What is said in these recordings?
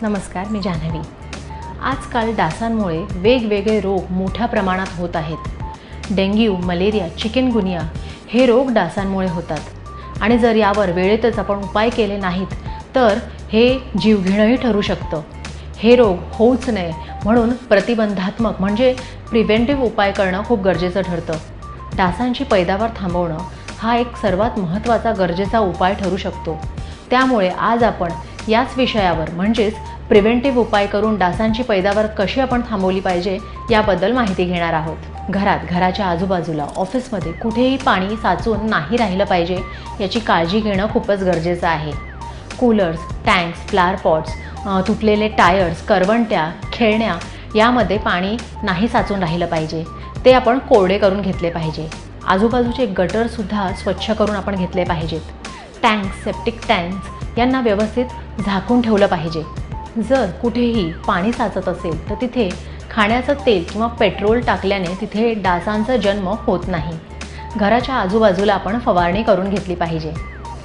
नमस्कार, मी जान्हवी। आजकाल डासांमुळे वेगवेगळे रोग मोठ्या प्रमाणात होत आहेत। डेंग्यू, मलेरिया, चिकनगुनिया हे रोग डासांमुळे होतात आणि जर यावर वेळेतच आपण उपाय केले नाहीत तर हे जीवघेणंही ठरू शकतं। हे रोग होऊच नये म्हणून प्रतिबंधात्मक म्हणजे प्रिव्हेंटिव्ह उपाय करणं खूप गरजेचं ठरतं। डासांची पैदावार थांबवणं हा एक सर्वात महत्त्वाचा गरजेचा उपाय ठरू शकतो। त्यामुळे आज आपण याच विषयावर म्हणजेच प्रिव्हेंटिव्ह उपाय करून डासांची पैदावार कशी आपण थांबवली पाहिजे याबद्दल माहिती घेणार आहोत। घराच्या आजूबाजूला, ऑफिसमध्ये कुठेही पाणी साचून नाही राहिलं पाहिजे याची काळजी घेणं खूपच गरजेचं आहे। कूलर्स, टँक्स, फ्लावर पॉट्स, तुटलेले टायर्स, करवंट्या, खेळण्या यामध्ये पाणी नाही साचून राहिलं पाहिजे। ते आपण कोरडे करून घेतले पाहिजे। आजूबाजूचे गटरसुद्धा स्वच्छ करून आपण घेतले पाहिजेत। टँक्स, सेप्टिक टँक्स यांना व्यवस्थित झाकून ठेवलं पाहिजे। जर कुठेही पाणी साचत असेल तर तिथे खाण्याचं तेल किंवा पेट्रोल टाकल्याने तिथे डासांचा जन्म होत नाही। घराच्या आजूबाजूला आपण फवारणी करून घेतली पाहिजे।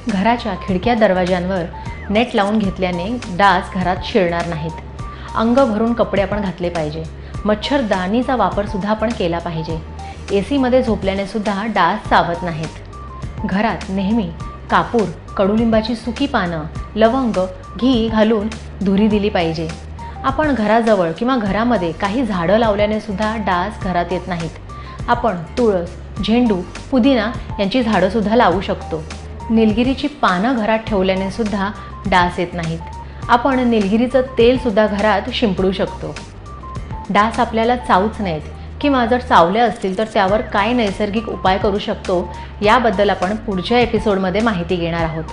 घराच्या खिडक्या दरवाज्यांवर नेट लावून घेतल्याने डास घरात शिरणार नाहीत। अंग भरून कपडे आपण घातले पाहिजे। मच्छरदाणीचा वापरसुद्धा आपण केला पाहिजे। एसीमध्ये झोपल्याने सुद्धा डास चावत नाहीत। घरात नेहमी कापूर, कडुलिंबाची सुकी पानं, लवंग, घी घालून धुरी दिली पाहिजे। आपण घराजवळ किंवा घरामध्ये काही झाडं लावल्याने सुद्धा डास घरात येत नाहीत। आपण तुळस, झेंडू, पुदिना यांची झाडंसुद्धा लावू शकतो। निलगिरीची पानं घरात ठेवल्याने सुद्धा डास येत नाहीत। आपण निलगिरीचं तेलसुद्धा घरात शिंपडू शकतो। डास आपल्याला चावूच नयेत किंवा जर चावले असतील तर त्यावर काय नैसर्गिक उपाय करू शकतो याबद्दल आपण पुढच्या एपिसोडमध्ये माहिती घेणार आहोत।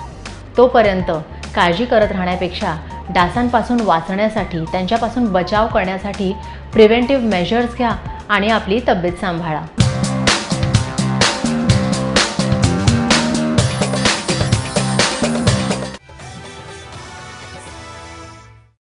तोपर्यंत काळजी करत राहण्यापेक्षा डासांपासून वाचण्यासाठी, त्यांच्यापासून बचाव करण्यासाठी प्रिव्हेंटिव्ह मेजर्स घ्या आणि आपली तब्येत सांभाळा।